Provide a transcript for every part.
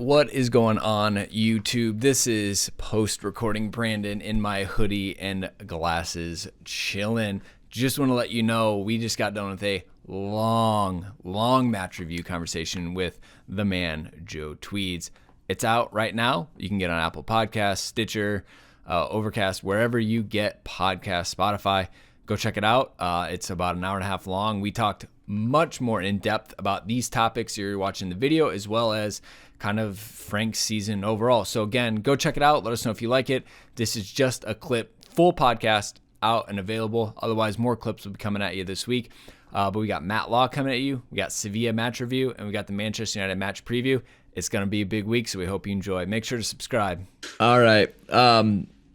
What is going on, YouTube? This is post-recording Brandon in my hoodie and glasses chilling. Just want to let you know we just got done with a long match review conversation with the man, Joe Tweeds. It's out right now. You can get on Apple Podcasts, Stitcher, Overcast, wherever you get podcasts, Spotify. Go check it out. It's about an hour and a half long. We talked much more in depth about these topics you're watching the video, as well as kind of Frank's season overall. So again, go check it out. Let us know if you like it. This is just a clip, full podcast out and available. Otherwise, more clips will be coming at you this week. But we got Matt Law coming at you. We got Sevilla match review, and we got the Manchester United match preview. It's going to be a big week, so we hope you enjoy. Make sure to subscribe. All right.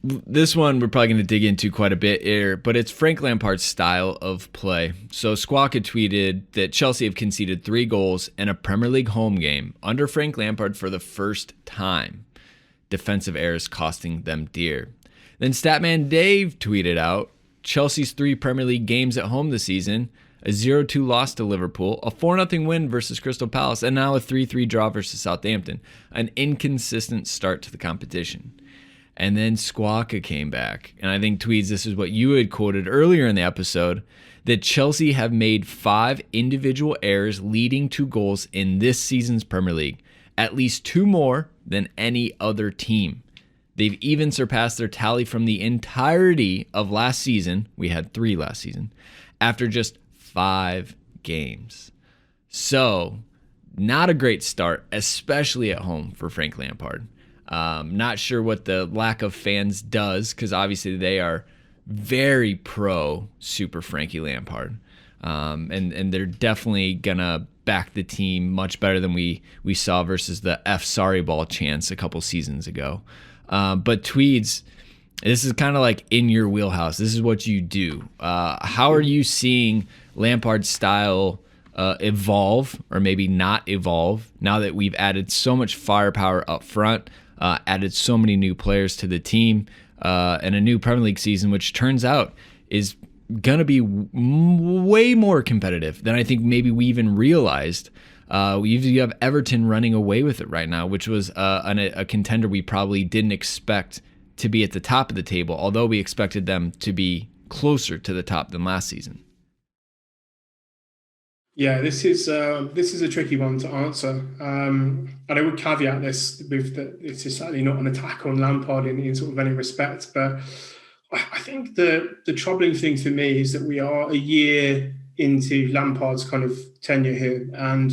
This one we're probably going to dig into quite a bit here, but it's Frank Lampard's style of play. So Squawk had tweeted that Chelsea have conceded 3 goals in a Premier League home game under Frank Lampard for the first time. Defensive errors costing them dear. Then Statman Dave tweeted out Chelsea's 3 Premier League games at home this season, a 0-2 loss to Liverpool, a 4-0 win versus Crystal Palace, and now a 3-3 draw versus Southampton. An inconsistent start to the competition. And then Squawka came back. And I think, Tweeds, this is what you had quoted earlier in the episode, that Chelsea have made 5 individual errors leading to goals in this season's Premier League, at least 2 more than any other team. They've even surpassed their tally from the entirety of last season. We had 3 last season, after just 5 games. So, not a great start, especially at home for Frank Lampard. Not sure what the lack of fans does, because obviously they are very pro Super Frankie Lampard. And they're definitely going to back the team much better than we saw versus the F sorry ball chants a couple seasons ago. But Tweeds, this is kind of like in your wheelhouse. This is what you do. How are you seeing Lampard's style evolve, or maybe not evolve, now that we've added so much firepower up front, added so many new players to the team, and a new Premier League season, which turns out is going to be way more competitive than I think maybe we even realized. You have Everton running away with it right now, which was a contender we probably didn't expect to be at the top of the table, although we expected them to be closer to the top than last season. Yeah, this is a tricky one to answer. And I would caveat this with that this is certainly not an attack on Lampard in sort of any respect. But I think the troubling thing for me is that we are a year into Lampard's kind of tenure here, and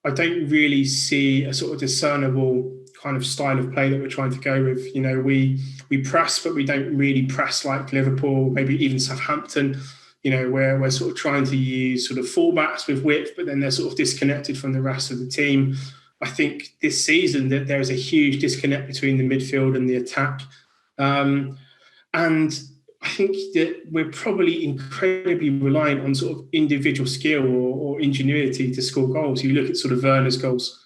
I don't really see a sort of discernible kind of style of play that we're trying to go with. You know, we press, but we don't really press like Liverpool, maybe even Southampton. You know, where we're sort of trying to use sort of fullbacks with width, but then they're sort of disconnected from the rest of the team. I think this season that there is a huge disconnect between the midfield and the attack. And I think that we're probably incredibly reliant on sort of individual skill or ingenuity to score goals. You look at sort of Werner's goals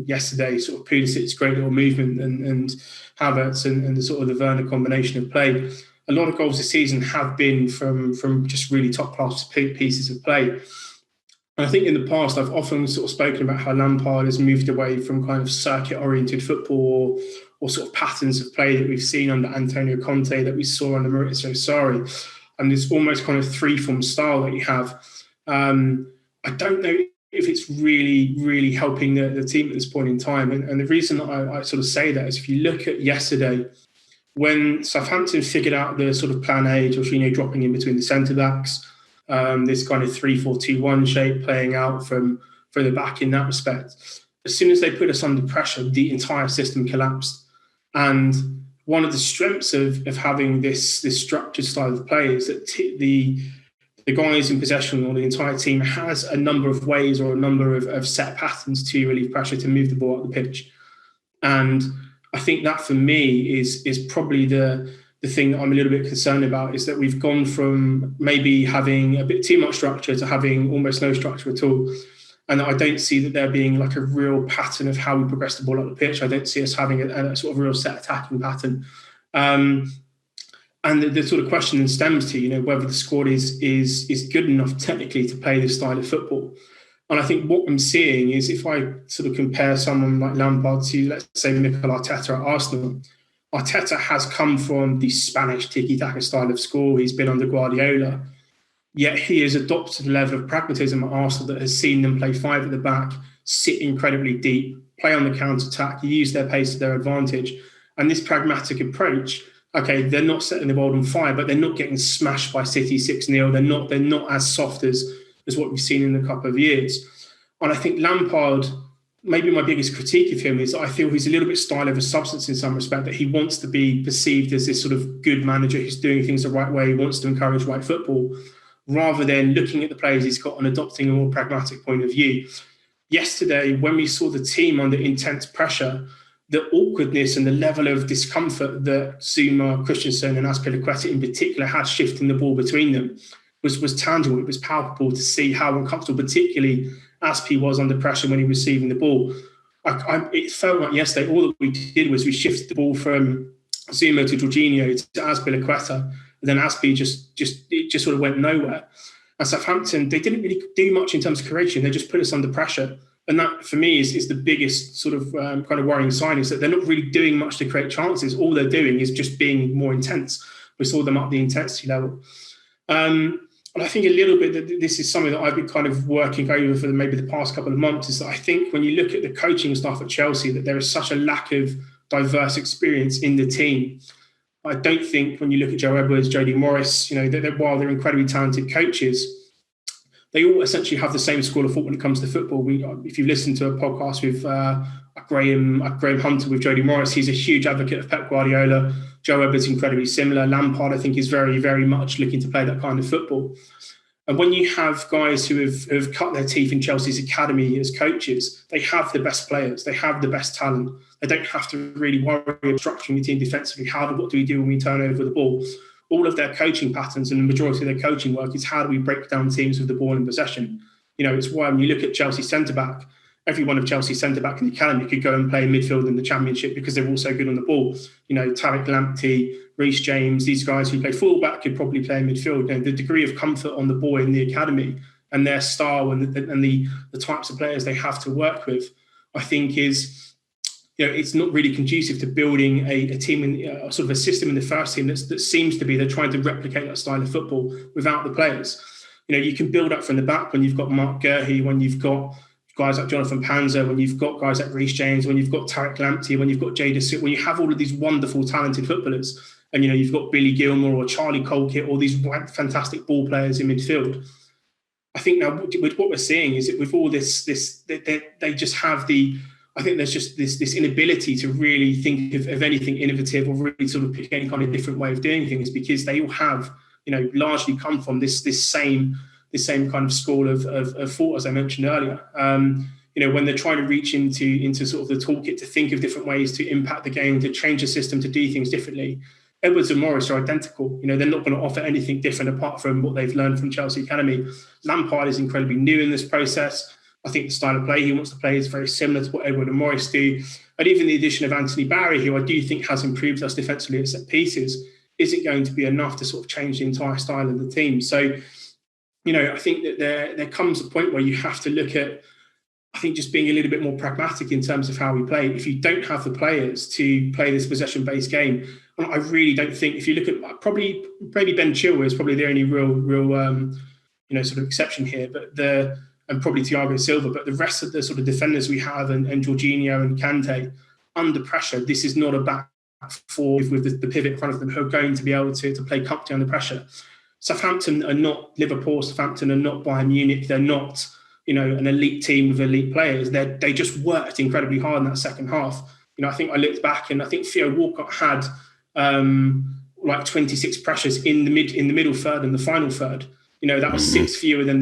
yesterday, sort of Pulisic's great little movement and Havertz and the sort of the Werner combination of play. A lot of goals this season have been from just really top-class pieces of play. And I think in the past, I've often sort of spoken about how Lampard has moved away from kind of circuit-oriented football or sort of patterns of play that we've seen under Antonio Conte, that we saw under Maurizio Sarri, and this almost kind of three-form style that you have. I don't know if it's really helping the team at this point in time. And the reason I sort of say that is if you look at yesterday, when Southampton figured out the sort of plan A, Jorginho dropping in between the centre-backs, this kind of 3-4-2-1 shape playing out from the back in that respect, as soon as they put us under pressure, the entire system collapsed. And one of the strengths of having this structured style of play is that the guys in possession or the entire team has a number of ways or a number of set patterns to relieve pressure, to move the ball up the pitch. And I think that for me is probably the thing that I'm a little bit concerned about, is that we've gone from maybe having a bit too much structure to having almost no structure at all. And I don't see that there being like a real pattern of how we progress the ball up the pitch. I don't see us having a sort of real set attacking pattern. And the sort of question then stems to, you know, whether the squad is good enough technically to play this style of football. And I think what I'm seeing is, if I sort of compare someone like Lampard to, let's say, Mikel Arteta at Arsenal, Arteta has come from the Spanish tiki-taka style of school. He's been under Guardiola, yet he has adopted a level of pragmatism at Arsenal that has seen them play five at the back, sit incredibly deep, play on the counter-attack, use their pace to their advantage. And this pragmatic approach, okay, they're not setting the world on fire, but they're not getting smashed by City 6-0. They're not as soft as what we've seen in a couple of years. And I think Lampard, maybe my biggest critique of him is I feel he's a little bit style over substance in some respect, that he wants to be perceived as this sort of good manager who's doing things the right way, he wants to encourage right football, rather than looking at the players he's got and adopting a more pragmatic point of view. Yesterday, when we saw the team under intense pressure, the awkwardness and the level of discomfort that Zuma, Christensen and Azpilicueta in particular had shifting the ball between them was tangible. It was palpable to see how uncomfortable, particularly Aspi, was under pressure when he was receiving the ball. It felt like yesterday all that we did was we shifted the ball from Zuma to Jorginho to Azpilicueta, and then Aspi just sort of went nowhere. And Southampton, they didn't really do much in terms of creation. They just put us under pressure. And that, for me, is the biggest sort of kind of worrying sign, is that they're not really doing much to create chances. All they're doing is just being more intense. We saw them up the intensity level. And I think a little bit that this is something that I've been kind of working over for maybe the past couple of months, is that I think when you look at the coaching staff at Chelsea, that there is such a lack of diverse experience in the team. I don't think when you look at Joe Edwards, Jody Morris, that while they're incredibly talented coaches, they all essentially have the same school of thought when it comes to football. If you listen to a podcast with Graham Hunter with Jody Morris, he's a huge advocate of Pep Guardiola. Joe Edwards incredibly similar. Lampard, I think, is very, very much looking to play that kind of football. And when you have guys who have cut their teeth in Chelsea's academy as coaches, they have the best players, they have the best talent. They don't have to really worry about structuring the team defensively. What do we do when we turn over the ball? All of their coaching patterns and the majority of their coaching work is how do we break down teams with the ball in possession. It's why when you look at Chelsea centre-back, every one of Chelsea's centre-back in the academy could go and play midfield in the Championship because they're all so good on the ball. Tariq Lamptey, Reece James, these guys who play full-back could probably play midfield. The degree of comfort on the ball in the academy and their style and the types of players they have to work with, I think is, it's not really conducive to building a team in sort of a system in the first team that seems to be they're trying to replicate that style of football without the players. You can build up from the back when you've got Mark Gurhey, when you've got guys like Jonathan Panzer, when you've got guys like Reece James, when you've got Tariq Lamptey, when you've got Jada, when you have all of these wonderful, talented footballers, and you've got Billy Gilmore or Charlie Colkett, all these fantastic ball players in midfield. I think now with what we're seeing is that with all this they just have I think there's just this inability to really think of anything innovative or really sort of pick any kind of different way of doing things, because they all have, largely come from this same kind of school of thought, as I mentioned earlier. When they're trying to reach into sort of the toolkit to think of different ways to impact the game, to change the system, to do things differently, Edwards and Morris are identical. They're not going to offer anything different apart from what they've learned from Chelsea Academy. Lampard is incredibly new in this process. I think the style of play he wants to play is very similar to what Edward and Morris do. And even the addition of Anthony Barry, who I do think has improved us defensively at set pieces, isn't going to be enough to sort of change the entire style of the team. So, I think that there comes a point where you have to look at, I think, just being a little bit more pragmatic in terms of how we play. If you don't have the players to play this possession-based game, I really don't think, if you look at probably Ben Chilwell is probably the only real sort of exception here, and probably Thiago Silva, but the rest of the sort of defenders we have and Jorginho and Kante, under pressure, this is not a back four with the pivot in front of them who are going to be able to play comfortably under pressure. Southampton are not Liverpool. Southampton are not Bayern Munich. They're not, an elite team with elite players. They just worked incredibly hard in that second half. I think I looked back and I think Theo Walcott had like 26 pressures in the middle third and the final third. That was 6 fewer than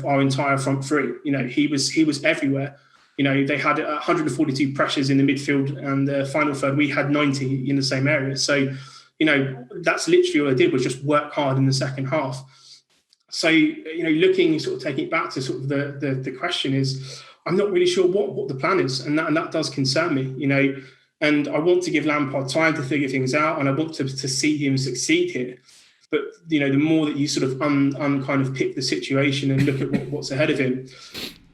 our entire front three. He was everywhere. They had 142 pressures in the midfield, and the final third we had 90 in the same area. So, that's literally all I did was just work hard in the second half. So, looking, sort of taking it back to sort of the question is, I'm not really sure what the plan is, and that does concern me. And I want to give Lampard time to figure things out, and I want to see him succeed here. But, the more that you sort of kind of pick the situation and look at what's ahead of him,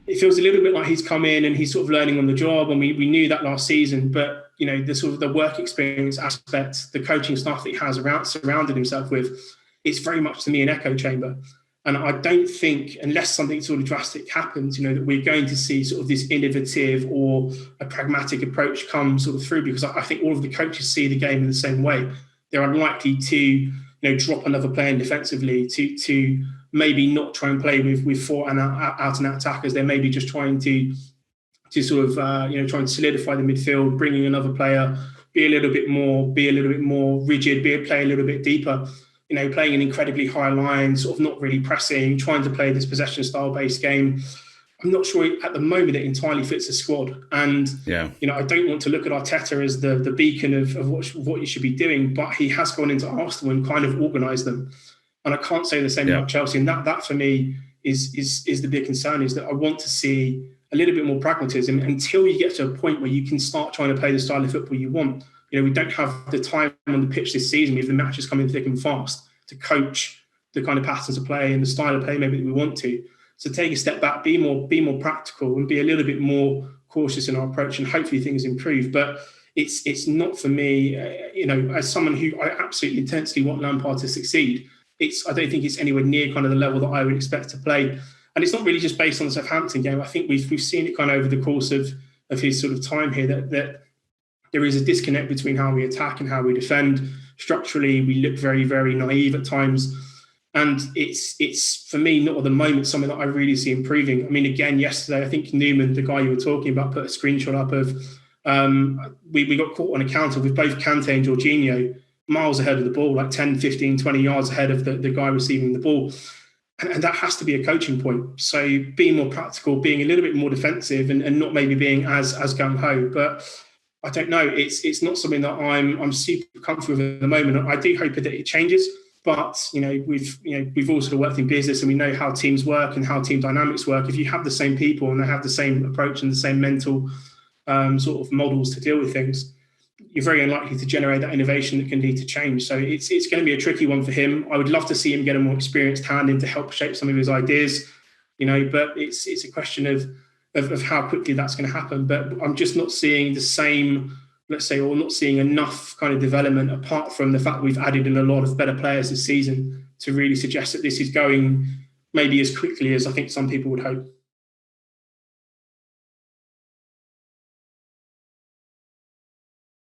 it feels a little bit like he's come in and he's sort of learning on the job, and we knew that last season. But the sort of the work experience aspect, the coaching staff that he has surrounded himself with, it's very much to me an echo chamber. And I don't think, unless something sort of drastic happens, that we're going to see sort of this innovative or a pragmatic approach come sort of through, because I think all of the coaches see the game in the same way. They're unlikely to, drop another player in defensively, to maybe not try and play with four and out and out attackers. They're maybe just trying to sort of try and solidify the midfield, bringing another player, be a little bit more rigid, play a little bit deeper. Playing an incredibly high line, sort of not really pressing, trying to play this possession style based game. I'm not sure at the moment it entirely fits the squad. And I don't want to look at Arteta as the beacon of what you should be doing, but he has gone into Arsenal and kind of organised them. And I can't say the same about Chelsea. And that for me is the big concern, is that I want to see a little bit more pragmatism until you get to a point where you can start trying to play the style of football you want. We don't have the time on the pitch this season, with the matches coming thick and fast, to coach the kind of patterns of play and the style of play maybe that we want to. So take a step back, be more practical, and be a little bit more cautious in our approach, and hopefully things improve. But it's not for me, as someone who I absolutely intensely want Lampard to succeed. I don't think it's anywhere near kind of the level that I would expect to play. And it's not really just based on the Southampton game. I think we've seen it kind of over the course of his sort of time here, that there is a disconnect between how we attack and how we defend. Structurally, we look very, very naive at times. And it's for me, not at the moment, something that I really see improving. I mean, again, yesterday, I think Newman, the guy you were talking about, put a screenshot up of, we got caught on a counter with both Kante and Jorginho miles ahead of the ball, like 10, 15, 20 yards ahead of the guy receiving the ball. And that has to be a coaching point. So being more practical, being a little bit more defensive, and not maybe being as gung-ho. But I don't know. It's not something that I'm super comfortable with at the moment. I do hope that it changes. But we've all sort of worked in business, and we know how teams work and how team dynamics work. If you have the same people and they have the same approach and the same mental sort of models to deal with things, you're very unlikely to generate that innovation that can lead to change. So it's going to be a tricky one for him. I would love to see him get a more experienced hand in to help shape some of his ideas, but it's a question of how quickly that's going to happen. But I'm just not seeing the same, let's say, or not seeing enough kind of development, apart from the fact we've added in a lot of better players this season, to really suggest that this is going maybe as quickly as I think some people would hope.